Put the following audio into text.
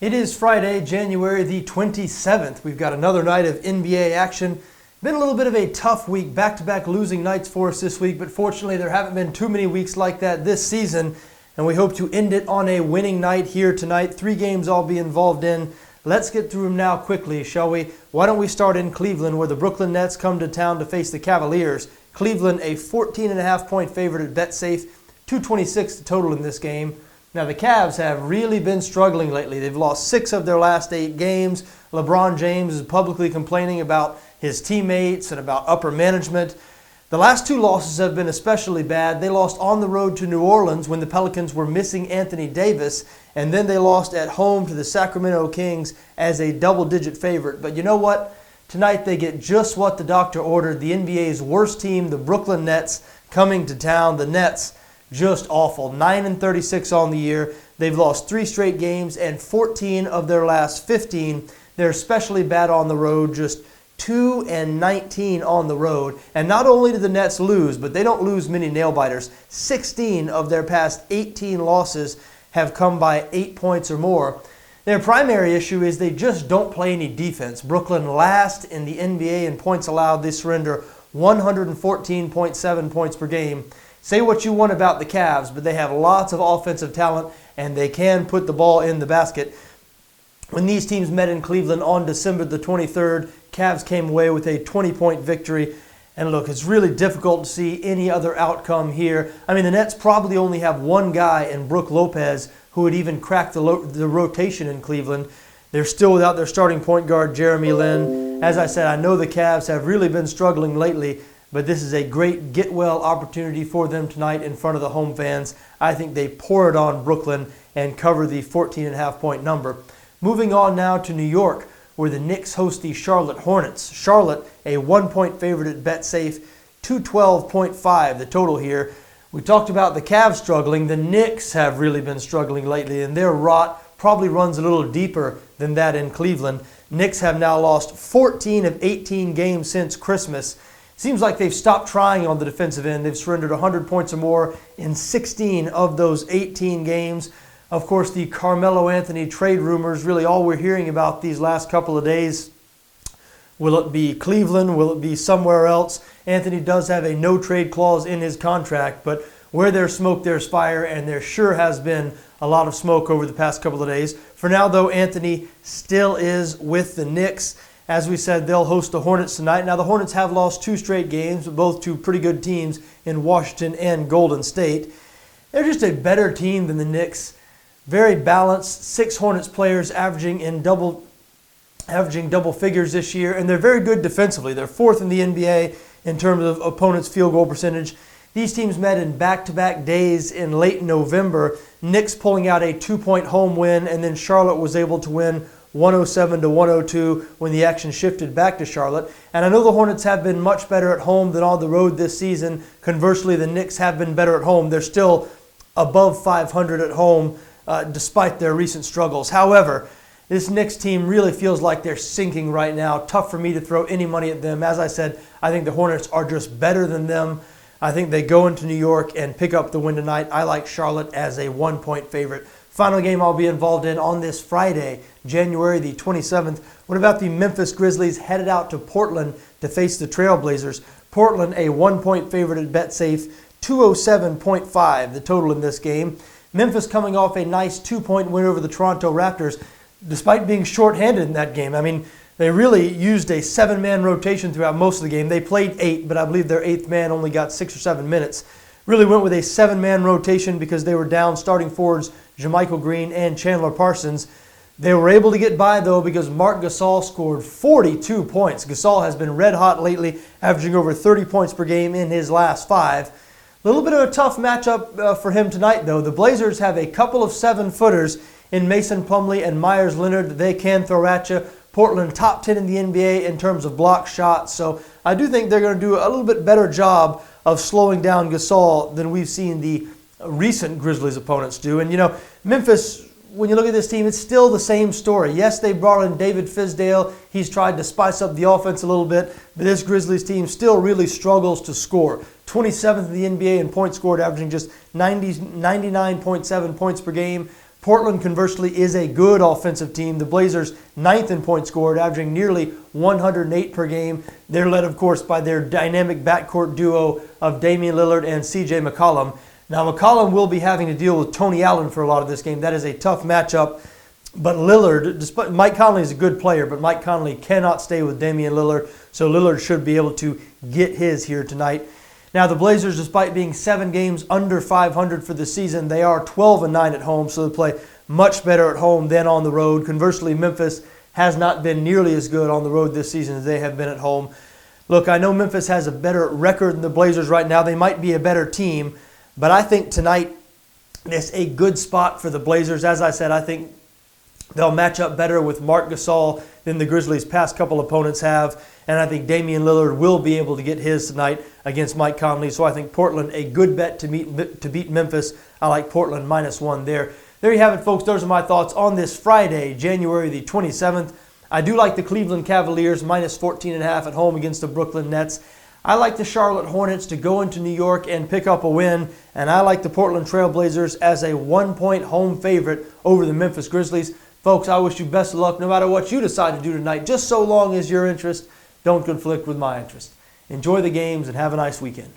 It is Friday, January the 27th. We've got another night of NBA action. Been a little bit of a tough week, back-to-back losing nights for us this week, but fortunately there haven't been too many weeks like that this season, and we hope to end it on a winning night here tonight. 3 games I'll be involved in. Let's get through them now quickly, shall we? Why don't we start in Cleveland, where the Brooklyn Nets come to town to face the Cavaliers. Cleveland, a 14.5-point favorite at Betsafe, 226 the total in this game. Now, the Cavs have really been struggling lately. They've lost 6 of their last 8 games. LeBron James is publicly complaining about his teammates and about upper management. The last 2 losses have been especially bad. They lost on the road to New Orleans when the Pelicans were missing Anthony Davis, and then they lost at home to the Sacramento Kings as a double-digit favorite. But you know what? Tonight they get just what the doctor ordered. The NBA's worst team, the Brooklyn Nets, coming to town. The Nets, just awful. 9-36 on the year. They've lost 3 straight games and 14 of their last 15. They're especially bad on the road, just 2-19 on the road. And not only do the Nets lose, but they don't lose many nail-biters. 16 of their past 18 losses have come by 8 points or more. Their primary issue is they just don't play any defense. Brooklyn last in the NBA in points allowed. They surrender 114.7 points per game. Say what you want about the Cavs, but they have lots of offensive talent, and they can put the ball in the basket. When these teams met in Cleveland on December the 23rd, Cavs came away with a 20-point victory. And look, it's really difficult to see any other outcome here. I mean, the Nets probably only have one guy in Brook Lopez who would even crack the rotation in Cleveland. They're still without their starting point guard, Jeremy Lin. As I said, I know the Cavs have really been struggling lately, but this is a great get-well opportunity for them tonight in front of the home fans. I think they pour it on Brooklyn and cover the 14.5-point number. Moving on now to New York, where the Knicks host the Charlotte Hornets. Charlotte, a 1-point favorite at Betsafe, 212.5 the total here. We talked about the Cavs struggling. The Knicks have really been struggling lately, and their rot probably runs a little deeper than that in Cleveland. Knicks have now lost 14 of 18 games since Christmas. Seems like they've stopped trying on the defensive end. They've surrendered 100 points or more in 16 of those 18 games. Of course, the Carmelo Anthony trade rumors, really all we're hearing about these last couple of days. Will it be Cleveland? Will it be somewhere else? Anthony does have a no-trade clause in his contract, but where there's smoke, there's fire, and there sure has been a lot of smoke over the past couple of days. For now, though, Anthony still is with the Knicks. As we said, they'll host the Hornets tonight. Now, the Hornets have lost 2 straight games, both to pretty good teams in Washington and Golden State. They're just a better team than the Knicks. Very balanced, 6 Hornets players averaging double figures this year, and they're very good defensively. They're 4th in the NBA in terms of opponents' field goal percentage. These teams met in back-to-back days in late November. Knicks pulling out a 2-point home win, and then Charlotte was able to win 107-102 when the action shifted back to Charlotte. And I know the Hornets have been much better at home than on the road this season. Conversely, the Knicks have been better at home. They're still above 500 at home despite their recent struggles. However, this Knicks team really feels like they're sinking right now. Tough for me to throw any money at them. As I said, I think the Hornets are just better than them. I think they go into New York and pick up the win tonight. I like Charlotte as a 1-point favorite. Final game I'll be involved in on this Friday, January the 27th. What about the Memphis Grizzlies headed out to Portland to face the Trailblazers? Portland, a 1-point favorite at Betsafe, 207.5 the total in this game. Memphis coming off a nice 2-point win over the Toronto Raptors, despite being shorthanded in that game. I mean, they really used a 7-man rotation throughout most of the game. They played 8, but I believe their 8th man only got 6 or 7 minutes. Really went with a 7-man rotation because they were down starting forwards JaMychal Green and Chandler Parsons. They were able to get by, though, because Marc Gasol scored 42 points. Gasol has been red hot lately, averaging over 30 points per game in his last 5. A little bit of a tough matchup for him tonight, though. The Blazers have a couple of 7-footers in Mason Plumlee and Myers Leonard that they can throw at you. Portland top 10 in the NBA in terms of block shots. So I do think they're going to do a little bit better job of slowing down Gasol than we've seen the recent Grizzlies opponents do. And, you know, Memphis, when you look at this team, it's still the same story. Yes, they brought in David Fizdale. He's tried to spice up the offense a little bit, but this Grizzlies team still really struggles to score. 27th in the NBA in points scored, averaging just 99.7 points per game. Portland, conversely, is a good offensive team. The Blazers, 9th in points scored, averaging nearly 108 per game. They're led, of course, by their dynamic backcourt duo of Damian Lillard and C.J. McCollum. Now, McCollum will be having to deal with Tony Allen for a lot of this game. That is a tough matchup. But Lillard, despite Mike Conley is a good player, but Mike Conley cannot stay with Damian Lillard, so Lillard should be able to get his here tonight. Now, the Blazers, despite being 7 games under 500 for the season, they are 12-9 at home, so they play much better at home than on the road. Conversely, Memphis has not been nearly as good on the road this season as they have been at home. Look, I know Memphis has a better record than the Blazers right now. They might be a better team, but I think tonight is a good spot for the Blazers. As I said, I think they'll match up better with Marc Gasol than the Grizzlies' past couple opponents have. And I think Damian Lillard will be able to get his tonight against Mike Conley. So I think Portland, a good bet to beat Memphis. I like Portland -1 there. There you have it, folks. Those are my thoughts on this Friday, January the 27th. I do like the Cleveland Cavaliers -14.5 at home against the Brooklyn Nets. I like the Charlotte Hornets to go into New York and pick up a win. And I like the Portland Trail Blazers as a 1-point home favorite over the Memphis Grizzlies. Folks, I wish you best of luck no matter what you decide to do tonight, just so long as your interest don't conflict with my interest. Enjoy the games and have a nice weekend.